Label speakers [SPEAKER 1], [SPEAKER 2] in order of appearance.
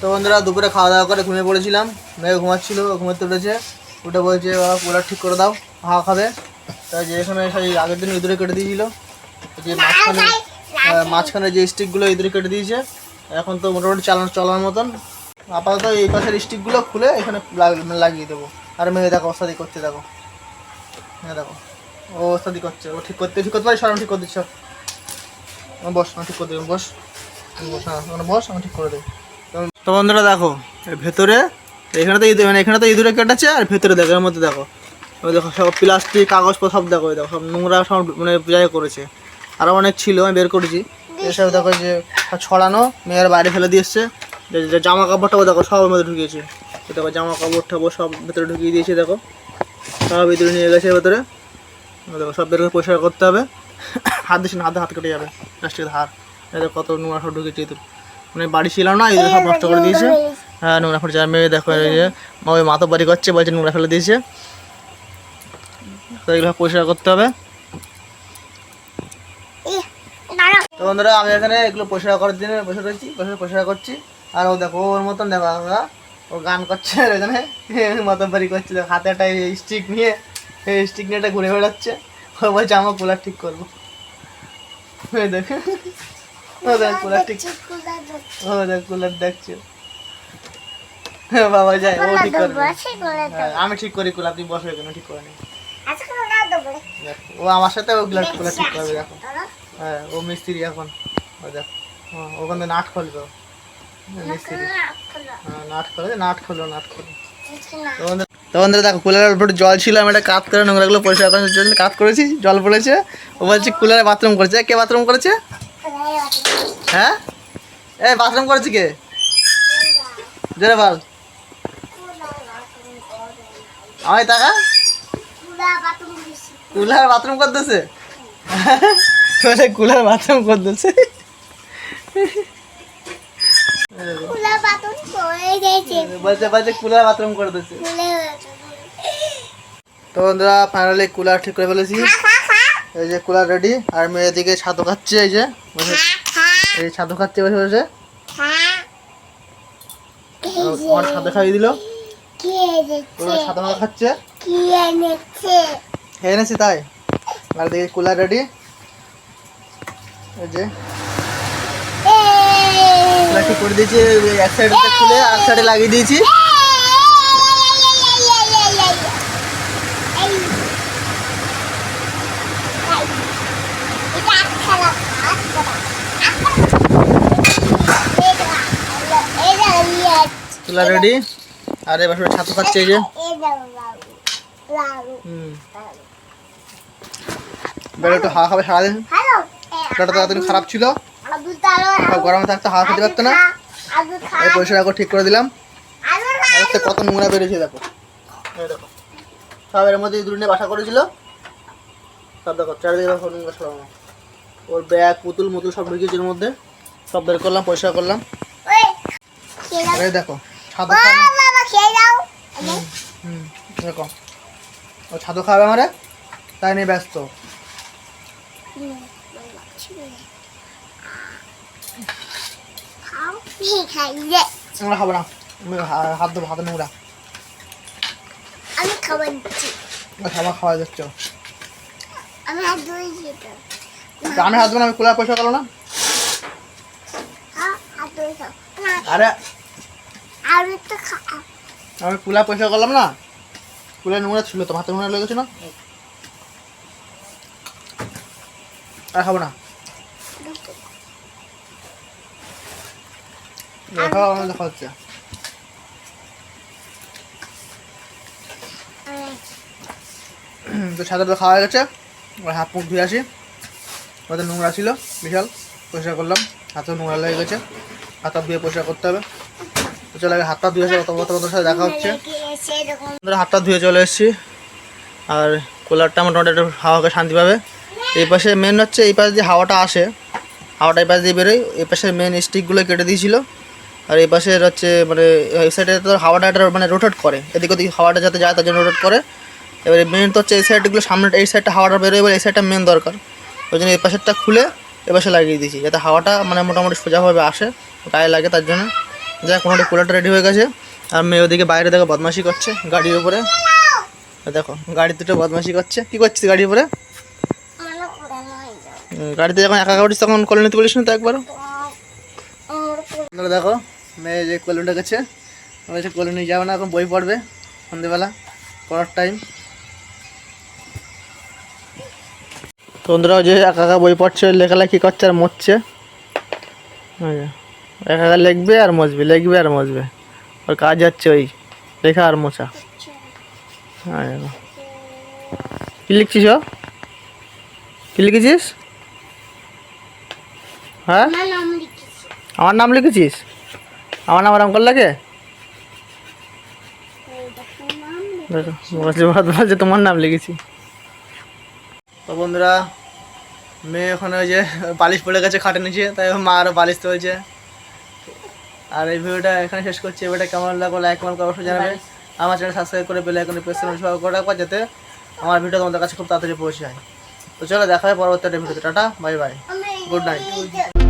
[SPEAKER 1] তো বন্ধুরা দুপুরে খাওয়া দাওয়া করে ঘুমিয়ে পড়েছিলাম। মেয়ে ঘুমাচ্ছিল, ঘুমাতে উঠেছে, উঠে বলছে বাবা কুলার ঠিক করে দাও, হাওয়া খাবে। তাই যে এখানে সেই আগের দিন ইঁদুরে কেটে দিয়েছিল, যে মাঝখানে যে স্টিকগুলো ইঁদুরে কেটে দিয়েছে। এখন তো মোটামুটি চলার মতন। আপাতত এই পাশের স্টিকগুলো খুলে এখানে লাগিয়ে দেবো। আর মেয়ে দেখো অস্তাদি করছে, দেখো হ্যাঁ দেখো ও অস্তাদি করছে। ও ঠিক করতে পারি, সর আমি ঠিক করে দিচ্ছ। বস, আমি ঠিক করে দেবো, বস বস, হ্যাঁ বস, আমি ঠিক করে দেবো। তো বন্ধুরা দেখো ভেতরে এখানে তো ইঁদুরে কেটেছে, আর ভেতরে দেখো এর মধ্যে দেখো, ওই দেখো সব প্লাস্টিক কাগজপত্র সব দেখো, দেখো সব নোংরা সব মানে জায়গা করেছে। আরও অনেক ছিল, আমি বের করেছি। এসব দেখো যে ছড়ানো, মেয়ের বাইরে ফেলে দিয়ে এসছে। যে জামা কাপড়টাও দেখো সব মধ্যে ঢুকিয়েছে। দেখো জামা কাপড় ঠাপড় সব ভেতরে ঢুকিয়ে দিয়েছে, দেখো সব ভিতরে নিয়ে গেছে ভেতরে। দেখো সব বের করে পরিষ্কার করতে হবে। হাত দিস না, হাত কেটে যাবে, প্লাস্টিকের হাত। দেখো কত নোংরা সব ঢুকেছে ইঁদুর, মানে বাড়ি ছিল না, ইঁদুর সব নষ্ট করে দিয়েছে। হ্যাঁ নোংরা ফেলছে। আর মেয়ে দেখো এই যে ওই মাথা বাড়ি করছে, বলছে নোংরা ফেলে দিয়েছে। তো এইভাবে পরিষ্কার করতে হবে। তো বন্ধুরা আমি এখানে এগুলো পরিষ্কার করার জন্য বসে রয়েছি, পরিষ্কার করছি। আর ও দেখো ওর মতন দেখো ও গান করছে এখানে, মাথা বাড়ি করছে। দেখো হাতে একটা স্টিক নিয়ে, এই স্টিক নিয়ে এটা ঘুরে বেড়াচ্ছে। ও বলছে আমার কুলার ঠিক করবো। দেখো ও দেখ কুলার ঠিক, ও দেখ কুলার দেখছে। বাবা যাই, ও ঠিক করবে, আমি ঠিক করি কুলার, তুই বসো এখানে, ঠিক করে নি। ও আমার সাথে ও কুলার ঠিক করবে। দেখো হ্যাঁ ও মিস্ত্রি এখন। ও দেখো ওখানে নাট খুলবে মিস্ত্রি। হ্যাঁ নাট খোলো। তো বন্ধুরা দেখো কুলারের উপরে জল ছিল, আমি একটা কাত করে নোংরাগুলো পরিষ্কার করার জন্য কাত করেছি, জল পড়েছে। ও বলছে কুলারে বাথরুম করেছে। কে বাথরুম করেছে? হ্যাঁ এই বাথরুম করেছে কে? জোরে বল, আমি টাকা কুলার বাথরুম করতেছে, কুলার বাথরুম করতেছে। বলছে কুলার বাথরুম করে দিচ্ছে। তো বন্ধুরা ফাইনালি কুলার ঠিক করে ফেলেছি। এই যে কুলার রেডি। আর মেয়ের দিকে ছাতু খাচ্ছে, এই যে এই ছাতু খাচ্ছে বসে বসে। আমার ছাতু খাইয়ে দিল, ছাতু মাখা খাচ্ছে। এনেছি তাই। আর দিকে কুলার রেডি, এই যে ঠিক করে দিয়েছি। এক সাইডে খুলে আর সাইডে লাগিয়ে দিয়েছি। Cooler ready. আর এবার ছাতু খাচ্ছে, এই যে বেড়ে একটু হাওয়া খাবে সারাদিন। ওটা তাড়াতাড়ি খারাপ ছিল, গরমে থাকতে হাওয়া খেতে পারতো না। এই পরিষ্কার করে ঠিক করে দিলাম। কত নোংরা বেরিয়েছে দেখো, দেখো সব এর মধ্যে ইঁদুর নিয়ে বাসা করেছিল। সব দেখো চারিদিকে নোংরা ছড়ানো। ওর ব্যাগ পুতুল সব ঢুকিয়েছে এর মধ্যে, সব বের করলাম, পরিষ্কার করলাম। দেখো ছাদু দেখো ও ছাদু খাবে আমারে, তাই নিয়ে ব্যস্ত। নোংরা খাবো না, হাত দেবো, হাতে নোংরা। আমি খাওয়া যাচ্ছে, আমি হাত দেবো না, আমি কুলার পয়সা করো না। আরে আমি কুলার পয়সা করলাম না, কুলার নোংরা ছিল তো, হাতে নোংরা লেগেছে না। আর খাবো না, দেখা হচ্ছে। তো সাদা খাওয়া হয়ে গেছে, হাত মুখ ধুয়ে আসি। ওদের নোংরা ছিল বিশাল, পরিষ্কার করলাম। হাতেও নোংরা লেগে গেছে, হাত ধুয়ে পরিষ্কার করতে হবে। তো চলে হাত পা ধুয়ে আসে, তোমাদের সাথে দেখা হচ্ছে। হাতটা ধুয়ে চলে এসেছি। আর কুলারটা মোটামুটি একটু হাওয়াকে শান্তি পাবে। এই পাশে মেন হচ্ছে, এই পাশে যে হাওয়াটা আসে, হাওয়াটা এই পাশ দিয়ে বেরোয়। এই পাশে মেন স্টিকগুলো কেটে দিয়েছিল। আর এই পাশে হচ্ছে মানে এই সাইডে তো হাওয়াটা এটা মানে রোটেট করে, এদিক ওদিক হাওয়াটা যাতে যায় তার জন্য রোটেট করে। এবারে মেন তো হচ্ছে এই সাইডগুলো সামনে, এই সাইডটা হাওয়াটা বেরোয়, এবার এই সাইডটা মেন দরকার। ওই জন্য এই পাশেরটা খুলে এ পাশে লাগিয়ে দিয়েছি, যাতে হাওয়াটা মানে মোটামুটি সোজাভাবে আসে, গায়ে লাগে তার জন্য। যাক কোনোটা কুলারটা রেডি হয়ে গেছে। আর মেয়ে ওদিকে বাইরে দেখো বদমাশি করছে গাড়ির উপরে। দেখো গাড়ি দুটো বদমাশি করছে। কি করছিস গাড়ির উপরে? গাড়িতে যখন একা একা উঠিস তখন কোলে নিতে বলিস না তো একবারও। দেখো মেয়ে যে কোলে উঠে গেছে, বলছে কোলে নিয়ে যাবে না, এখন বই পড়বে সন্ধ্যেবেলা পড়ার টাইম। তো বন্ধুরাও যে একা একা বই পড়ছে, লেখালেখি করছে আর মরছে। একা একা লিখবে আর মজবে, লিখবে আর মজবে, ওর কাজ হচ্ছে ওই লেখা আর মোছা। কি লিখছিস? কি লিখেছিস? হ্যাঁ আমার নাম লিখেছিস? আমার নাম আরাম কর লাগে। বলছে তোমার নাম লিখেছি। তো বন্ধুরা মেয়ে ওখানে ওই যে বালিশ পড়ে গেছে খাটে নিচে, তাই মা আরও বালিশ তুলছে। আর এই ভিডিওটা এখানে শেষ করছি। ভিডিওটা কেমন লাগলো লাইক কমেন্ট করে অবশ্যই জানাবে। আমার চ্যানেল সাবস্ক্রাইব করে বেল আইকনে প্রেস করে রাখবা, যাতে আমার ভিডিও তোমাদের কাছে খুব তাড়াতাড়ি পৌঁছে যায়। তো চলো দেখা হয় পরবর্তী ভিডিওতে। Tata bye bye, good night.